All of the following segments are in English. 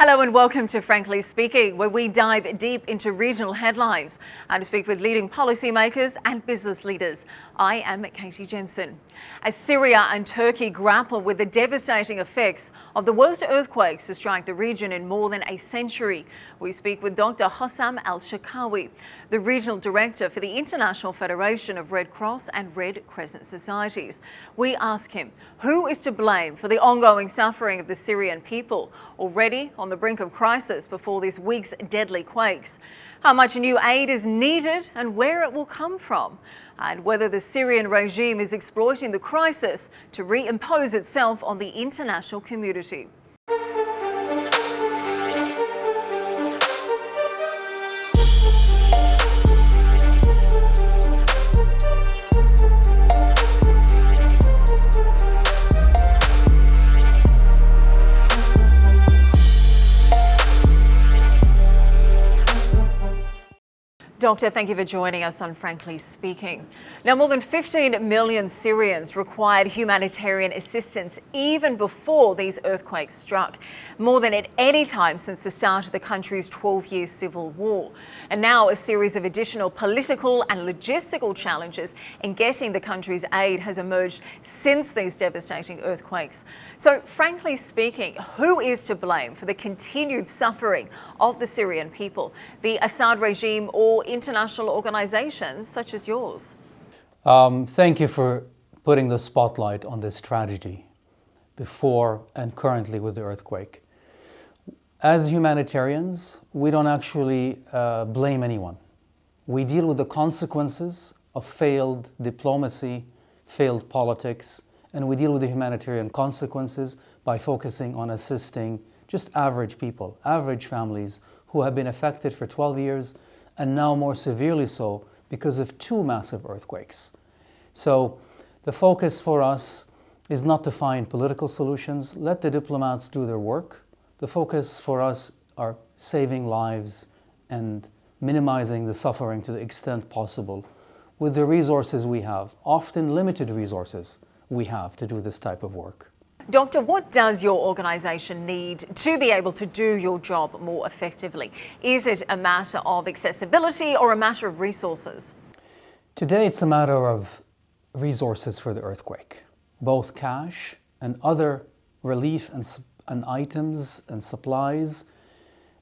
Hello and welcome to Frankly Speaking, where we dive deep into regional headlines and speak with leading policymakers and business leaders. I am Katie Jensen. As Syria and Turkey grapple with the devastating effects of the worst earthquakes to strike the region in more than a century, we speak with Dr. Hossam Elsharkawi, the Regional Director for the International Federation of Red Cross and Red Crescent Societies. We ask him, who is to blame for the ongoing suffering of the Syrian people, already on the brink of crisis before this week's deadly quakes? How much new aid is needed and where it will come from? And whether the Syrian regime is exploiting the crisis to reimpose itself on the international community. Doctor, thank you for joining us on Frankly Speaking. Now, more than 15 million Syrians required humanitarian assistance even before these earthquakes struck, more than at any time since the start of the country's 12-year civil war. And now a series of additional political and logistical challenges in getting the country's aid has emerged since these devastating earthquakes. So, frankly speaking, who is to blame for the continued suffering of the Syrian people, the Assad regime or international organizations such as yours? Thank you for putting the spotlight on this tragedy before and currently with the earthquake. As humanitarians, we don't actually blame anyone. We deal with the consequences of failed diplomacy, failed politics, and we deal with the humanitarian consequences by focusing on assisting just average people, average families who have been affected for 12 years and now more severely so because of two massive earthquakes. So the focus for us is not to find political solutions. Let the diplomats do their work. The focus for us are saving lives and minimizing the suffering to the extent possible with the resources we have, often limited resources we have to do this type of work. Doctor, what does your organisation need to be able to do your job more effectively? Is it a matter of accessibility or a matter of resources? Today it's a matter of resources for the earthquake, both cash and other relief and items and supplies,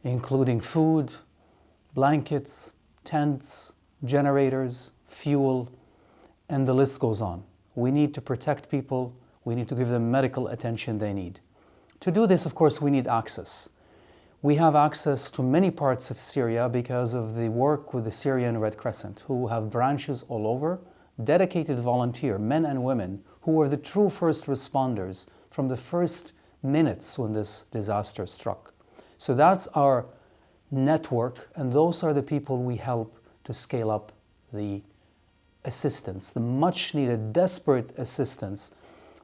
including food, blankets, tents, generators, fuel, and the list goes on. We need to protect people. We need to give them medical attention they need. To do this, of course, we need access. We have access to many parts of Syria because of the work with the Syrian Red Crescent, who have branches all over, dedicated volunteer, men and women, who were the true first responders from the first minutes when this disaster struck. So that's our network, and those are the people we help to scale up the assistance, the much needed, desperate assistance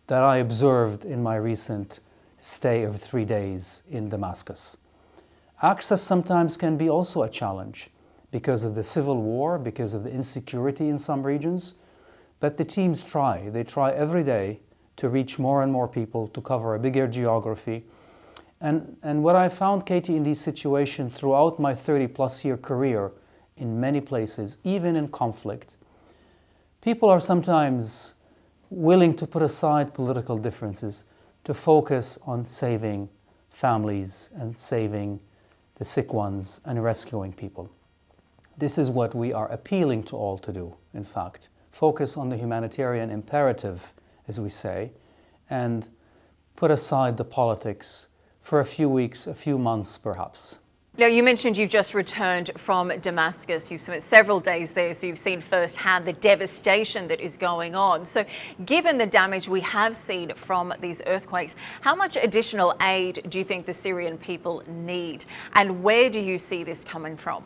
that I observed in my recent stay of 3 days in Damascus. Access sometimes can be also a challenge because of the civil war, because of the insecurity in some regions, but the teams try. They try every day to reach more and more people, to cover a bigger geography. And what I found, Katie, in these situations throughout my 30-plus year career in many places, even in conflict, people are sometimes willing to put aside political differences to focus on saving families and saving the sick ones and rescuing people. This is what we are appealing to all to do, in fact. Focus on the humanitarian imperative, as we say, and put aside the politics for a few weeks, a few months perhaps. Now, you mentioned you've just returned from Damascus. You've spent several days there, so you've seen firsthand the devastation that is going on. So given the damage we have seen from these earthquakes, how much additional aid do you think the Syrian people need? And where do you see this coming from?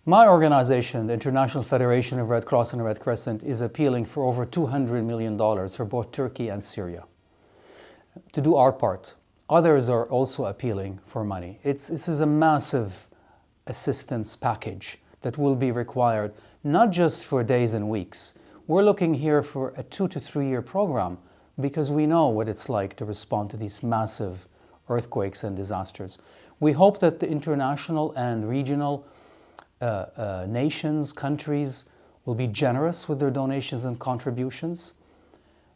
My organization, the International Federation of Red Cross and Red Crescent, is appealing for over $200 million for both Turkey and Syria to do our part. Others are also appealing for money. This is a massive assistance package that will be required, not just for days and weeks. We're looking here for a 2 to 3 year program because we know what it's like to respond to these massive earthquakes and disasters. We hope that the international and regional nations, countries will be generous with their donations and contributions.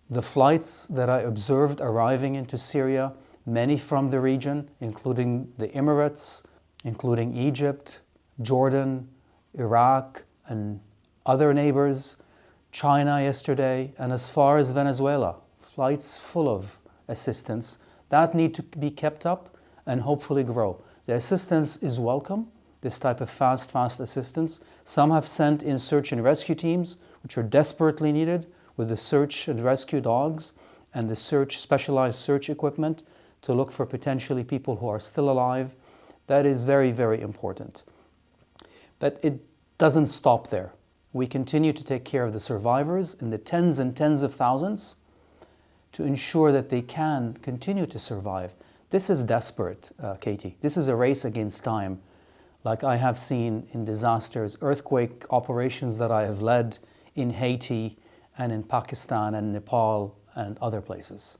The flights that I observed arriving into Syria, many from the region, including the Emirates, including Egypt, Jordan, Iraq, and other neighbors, China yesterday, and as far as Venezuela, flights full of assistance, that need to be kept up and hopefully grow. The assistance is welcome, this type of fast assistance. Some have sent in search and rescue teams, which are desperately needed, with the search and rescue dogs and the specialized search equipment to look for potentially people who are still alive. That is very, very important. But it doesn't stop there. We continue to take care of the survivors in the tens and tens of thousands to ensure that they can continue to survive. This is desperate, Katie. This is a race against time, like I have seen in disasters, earthquake operations that I have led in Haiti and in Pakistan and Nepal and other places.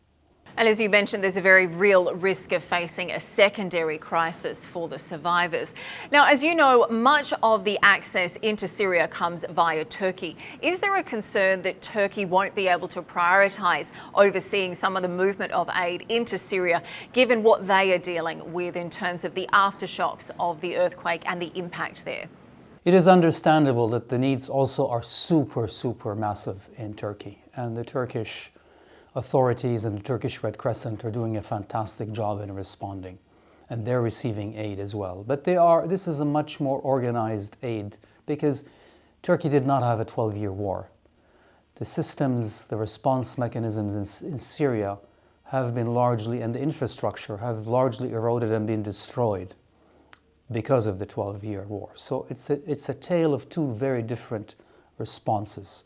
And as you mentioned, there's a very real risk of facing a secondary crisis for the survivors. Now, as you know, much of the access into Syria comes via Turkey. Is there a concern that Turkey won't be able to prioritise overseeing some of the movement of aid into Syria, given what they are dealing with in terms of the aftershocks of the earthquake and the impact there? It is understandable that the needs also are super massive in Turkey, and the Turkish authorities and the Turkish Red Crescent are doing a fantastic job in responding, and they're receiving aid as well. But this is a much more organized aid because Turkey did not have a 12-year war. The systems, the response mechanisms in Syria have been largely, and the infrastructure have largely eroded and been destroyed because of the 12-year war. So it's a tale of two very different responses.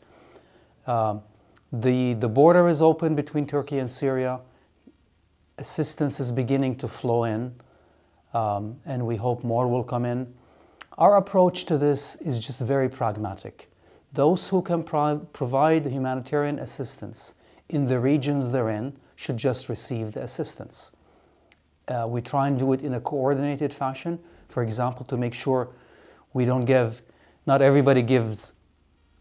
The border is open between Turkey and Syria. Assistance is beginning to flow in, and we hope more will come in. Our approach to this is just very pragmatic. Those who can provide humanitarian assistance in the regions they're in should just receive the assistance. We try and do it in a coordinated fashion, for example, to make sure we don't not everybody gives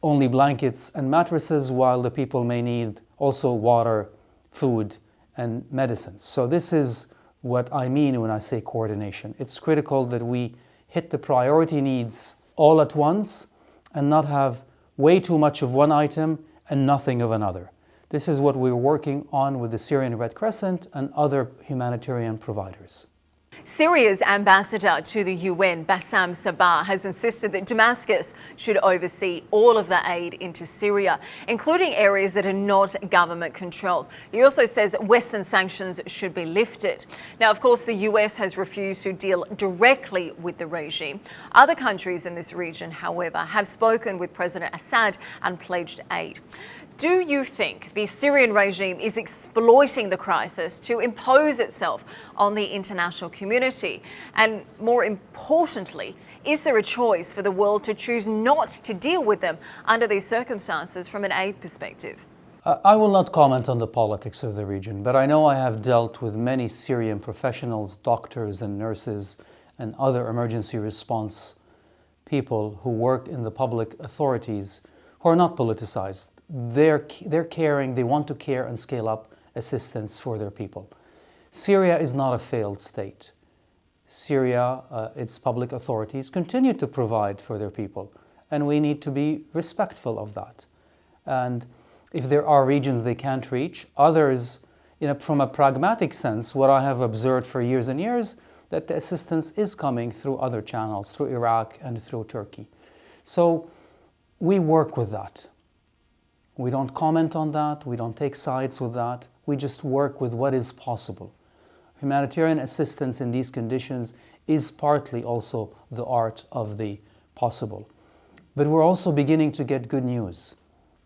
only blankets and mattresses, while the people may need also water, food, and medicines. So this is what I mean when I say coordination. It's critical that we hit the priority needs all at once and not have way too much of one item and nothing of another. This is what we're working on with the Syrian Red Crescent and other humanitarian providers. Syria's ambassador to the UN, Bassam Sabah, has insisted that Damascus should oversee all of the aid into Syria, including areas that are not government-controlled. He also says Western sanctions should be lifted. Now, of course, the US has refused to deal directly with the regime. Other countries in this region, however, have spoken with President Assad and pledged aid. Do you think the Syrian regime is exploiting the crisis to impose itself on the international community? And more importantly, is there a choice for the world to choose not to deal with them under these circumstances from an aid perspective? I will not comment on the politics of the region, but I know I have dealt with many Syrian professionals, doctors and nurses, and other emergency response people who work in the public authorities who are not politicized. They're caring, they want to care and scale up assistance for their people. Syria is not a failed state. Syria, its public authorities continue to provide for their people, and we need to be respectful of that. And if there are regions they can't reach, others, from a pragmatic sense, what I have observed for years and years, that the assistance is coming through other channels, through Iraq and through Turkey. So we work with that. We don't comment on that, we don't take sides with that, we just work with what is possible. Humanitarian assistance in these conditions is partly also the art of the possible. But we're also beginning to get good news.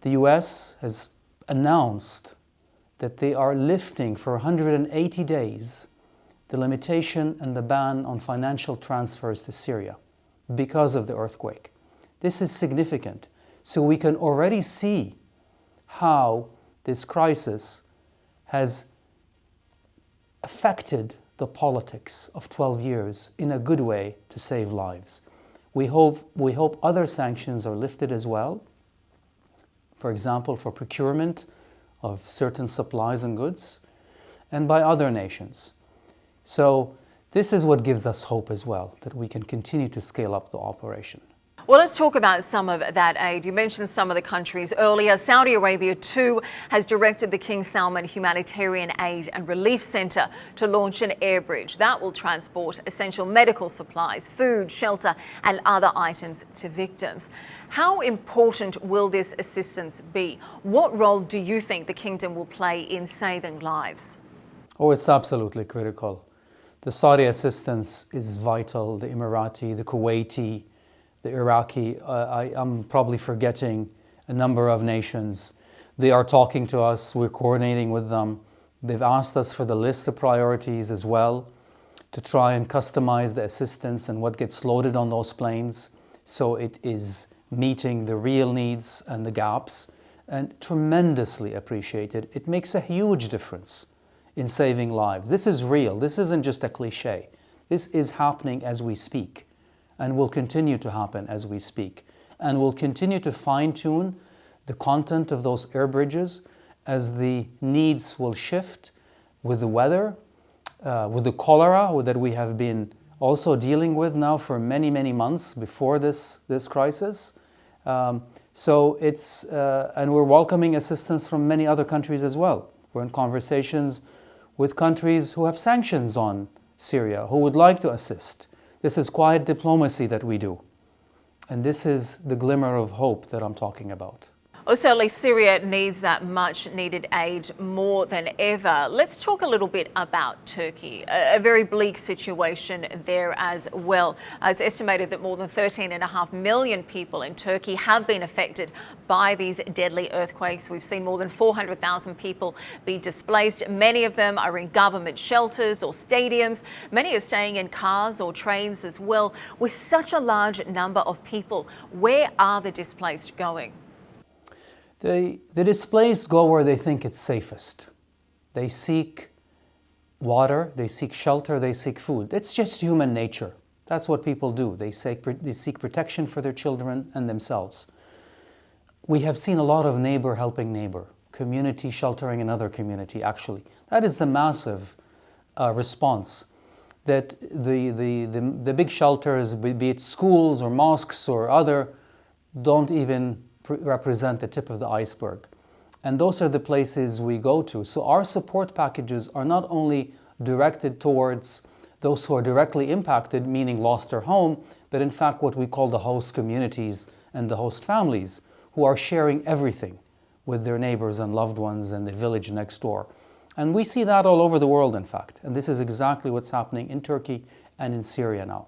The US has announced that they are lifting for 180 days the limitation and the ban on financial transfers to Syria because of the earthquake. This is significant. So we can already see how this crisis has affected the politics of 12 years in a good way to save lives. We hope other sanctions are lifted as well, for example, for procurement of certain supplies and goods, and by other nations. So this is what gives us hope as well, that we can continue to scale up the operation. Well, let's talk about some of that aid. You mentioned some of the countries earlier. Saudi Arabia too has directed the King Salman Humanitarian Aid and Relief Centre to launch an air bridge that will transport essential medical supplies, food, shelter and other items to victims. How important will this assistance be? What role do you think the Kingdom will play in saving lives? Oh, it's absolutely critical. The Saudi assistance is vital, the Emirati, the Kuwaiti, the Iraqi, I'm probably forgetting a number of nations. They are talking to us, we're coordinating with them. They've asked us for the list of priorities as well to try and customize the assistance and what gets loaded on those planes so it is meeting the real needs and the gaps, and tremendously appreciated. It makes a huge difference in saving lives. This is real, this isn't just a cliche. This is happening as we speak, and will continue to happen as we speak. And we'll continue to fine-tune the content of those air bridges as the needs will shift with the weather, with the cholera that we have been also dealing with now for many, many months before this crisis. So it's, and we're welcoming assistance from many other countries as well. We're in conversations with countries who have sanctions on Syria, who would like to assist. This is quiet diplomacy that we do. And this is the glimmer of hope that I'm talking about. Well, certainly Syria needs that much needed aid more than ever. Let's talk a little bit about Turkey. A very bleak situation there as well. It's estimated that more than 13.5 million people in Turkey have been affected by these deadly earthquakes. We've seen more than 400,000 people be displaced. Many of them are in government shelters or stadiums. Many are staying in cars or trains as well. With such a large number of people, where are the displaced going? The displaced go where they think it's safest. They seek water, they seek shelter, they seek food. It's just human nature. That's what people do. They seek protection for their children and themselves. We have seen a lot of neighbor helping neighbor, community sheltering another community, actually. That is the massive response that the big shelters, be it schools or mosques or other, don't even represent the tip of the iceberg. And those are the places we go to. So our support packages are not only directed towards those who are directly impacted, meaning lost their home, but in fact what we call the host communities and the host families who are sharing everything with their neighbors and loved ones and the village next door. And we see that all over the world, in fact. And this is exactly what's happening in Turkey and in Syria now.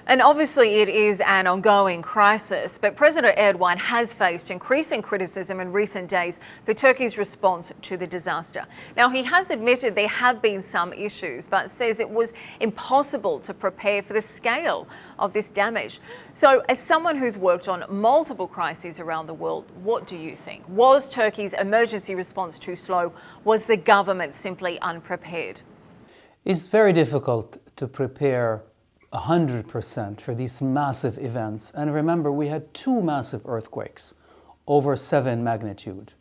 And obviously it is an ongoing crisis, but President Erdogan has faced increasing criticism in recent days for Turkey's response to the disaster. Now, he has admitted there have been some issues, but says it was impossible to prepare for the scale of this damage. So, as someone who's worked on multiple crises around the world, what do you think? Was Turkey's emergency response too slow? Was the government simply unprepared? It's very difficult to prepare 100% for these massive events. And remember, we had 2 massive earthquakes over 7 magnitude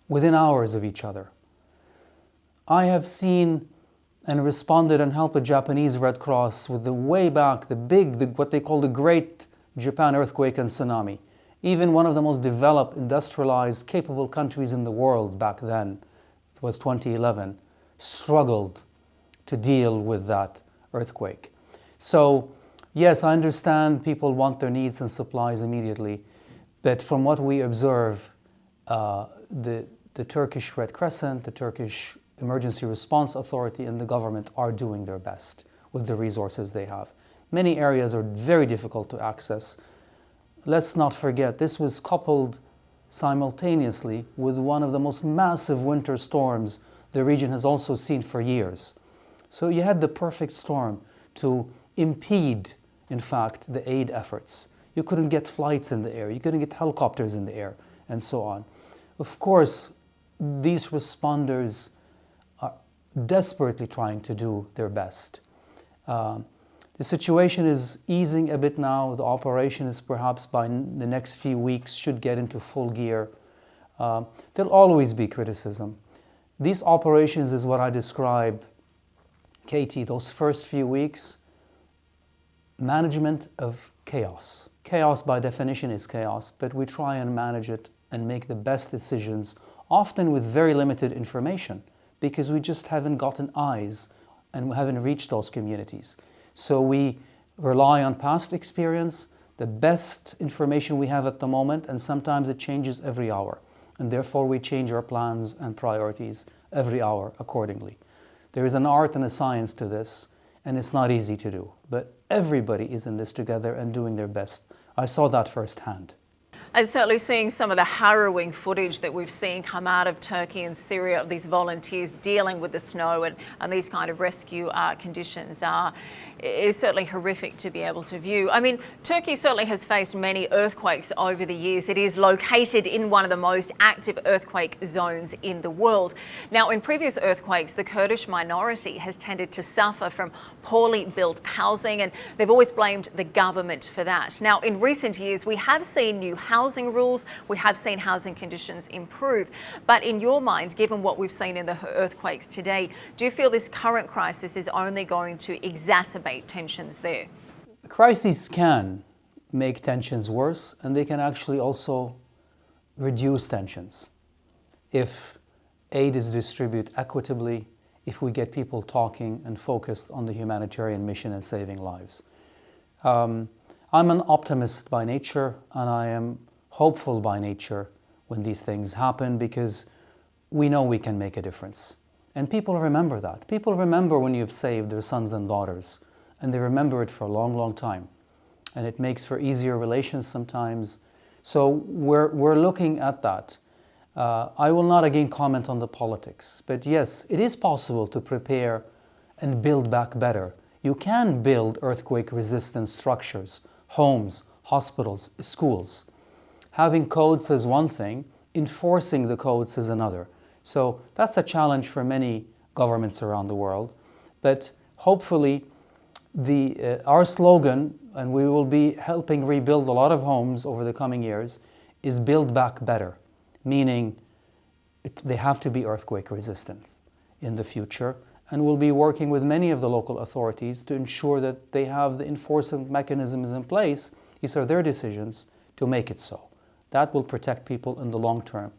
within hours of each other. I have seen and responded and helped the Japanese Red Cross with the way back, what they call the Great Japan Earthquake and Tsunami. Even one of the most developed, industrialized, capable countries in the world back then, it was 2011, struggled to deal with that earthquake. So, yes, I understand people want their needs and supplies immediately, but from what we observe, the Turkish Red Crescent, the Turkish Emergency Response Authority and the government are doing their best with the resources they have. Many areas are very difficult to access. Let's not forget, this was coupled simultaneously with one of the most massive winter storms the region has also seen for years. So you had the perfect storm to impede, in fact, the aid efforts. You couldn't get flights in the air, you couldn't get helicopters in the air, and so on. Of course, these responders desperately trying to do their best. The situation is easing a bit now. The operation is perhaps by the next few weeks should get into full gear. There'll always be criticism. These operations is what I describe, Katie, those first few weeks, management of chaos. Chaos by definition is chaos, but we try and manage it and make the best decisions, often with very limited information, because we just haven't gotten eyes and we haven't reached those communities. So we rely on past experience, the best information we have at the moment, and sometimes it changes every hour. And therefore we change our plans and priorities every hour accordingly. There is an art and a science to this, and it's not easy to do. But everybody is in this together and doing their best. I saw that firsthand. And certainly seeing some of the harrowing footage that we've seen come out of Turkey and Syria of these volunteers dealing with the snow and these kind of rescue conditions is certainly horrific to be able to view. I mean, Turkey certainly has faced many earthquakes over the years. It is located in one of the most active earthquake zones in the world. Now, in previous earthquakes, the Kurdish minority has tended to suffer from poorly built housing, and they've always blamed the government for that. Now, in recent years, we have seen new housing rules, we have seen housing conditions improve. But in your mind, given what we've seen in the earthquakes today, do you feel this current crisis is only going to exacerbate tensions there? Crises can make tensions worse, and they can actually also reduce tensions if aid is distributed equitably, if we get people talking and focused on the humanitarian mission and saving lives. I'm an optimist by nature, and I am hopeful by nature when these things happen, because we know we can make a difference. And people remember that. People remember when you've saved their sons and daughters, and they remember it for a long, long time. And it makes for easier relations sometimes. So we're looking at that. I will not again comment on the politics, but yes, it is possible to prepare and build back better. You can build earthquake-resistant structures, homes, hospitals, schools. Having codes is one thing, enforcing the codes is another. So that's a challenge for many governments around the world. But hopefully, our slogan, and we will be helping rebuild a lot of homes over the coming years, is build back better, meaning they have to be earthquake resistant in the future. And we'll be working with many of the local authorities to ensure that they have the enforcement mechanisms in place. These are their decisions to make it so. That will protect people in the long term.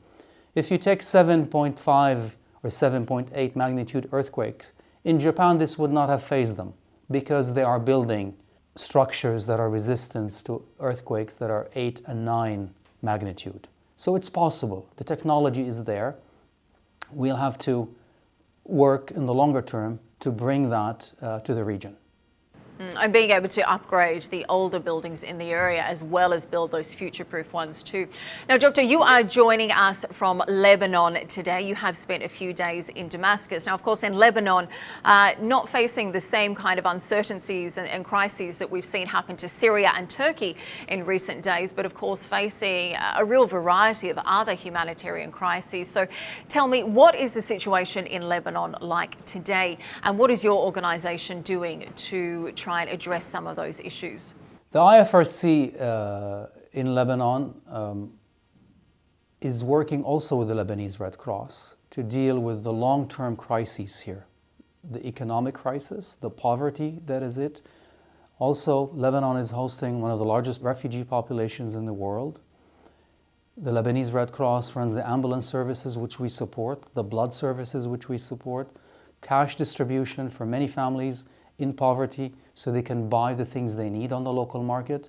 If you take 7.5 or 7.8 magnitude earthquakes, in Japan this would not have fazed them because they are building structures that are resistant to earthquakes that are 8 and 9 magnitude. So it's possible. The technology is there. We'll have to work in the longer term to bring that to the region. And being able to upgrade the older buildings in the area as well as build those future-proof ones too. Now, Doctor, you are joining us from Lebanon today. You have spent a few days in Damascus. Now, of course, in Lebanon, not facing the same kind of uncertainties and crises that we've seen happen to Syria and Turkey in recent days, but of course facing a real variety of other humanitarian crises. So tell me, what is the situation in Lebanon like today, and what is your organisation doing to try and address some of those issues? The IFRC in Lebanon is working also with the Lebanese Red Cross to deal with the long-term crises here. The economic crisis, the poverty that is it. Also, Lebanon is hosting one of the largest refugee populations in the world. The Lebanese Red Cross runs the ambulance services, which we support, the blood services, which we support, cash distribution for many families in poverty so they can buy the things they need on the local market.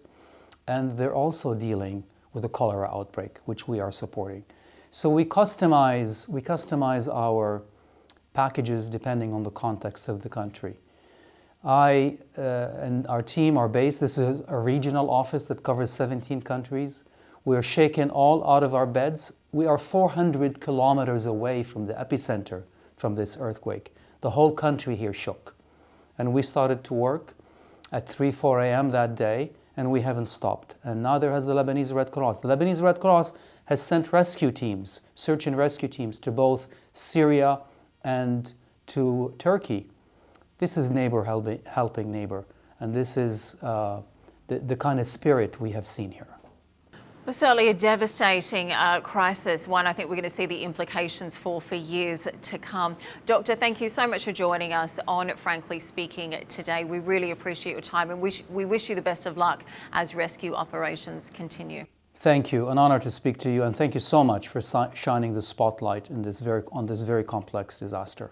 And they're also dealing with the cholera outbreak, which we are supporting. So we customize our packages depending on the context of the country. I and our team are based, this is a regional office that covers 17 countries. We are shaken all out of our beds. We are 400 kilometers away from the epicenter from this earthquake. The whole country here shook. And we started to work at 3-4 a.m. that day, and we haven't stopped. And neither has the Lebanese Red Cross. The Lebanese Red Cross has sent rescue teams, search and rescue teams, to both Syria and to Turkey, this is neighbor helping neighbor, and this is the kind of spirit we have seen here. Well, certainly a devastating crisis, one I think we're going to see the implications for years to come. Doctor, thank you so much for joining us on Frankly Speaking today. We really appreciate your time, and we wish you the best of luck as rescue operations continue. Thank you. An honor to speak to you, and thank you so much for shining the spotlight on this very complex disaster.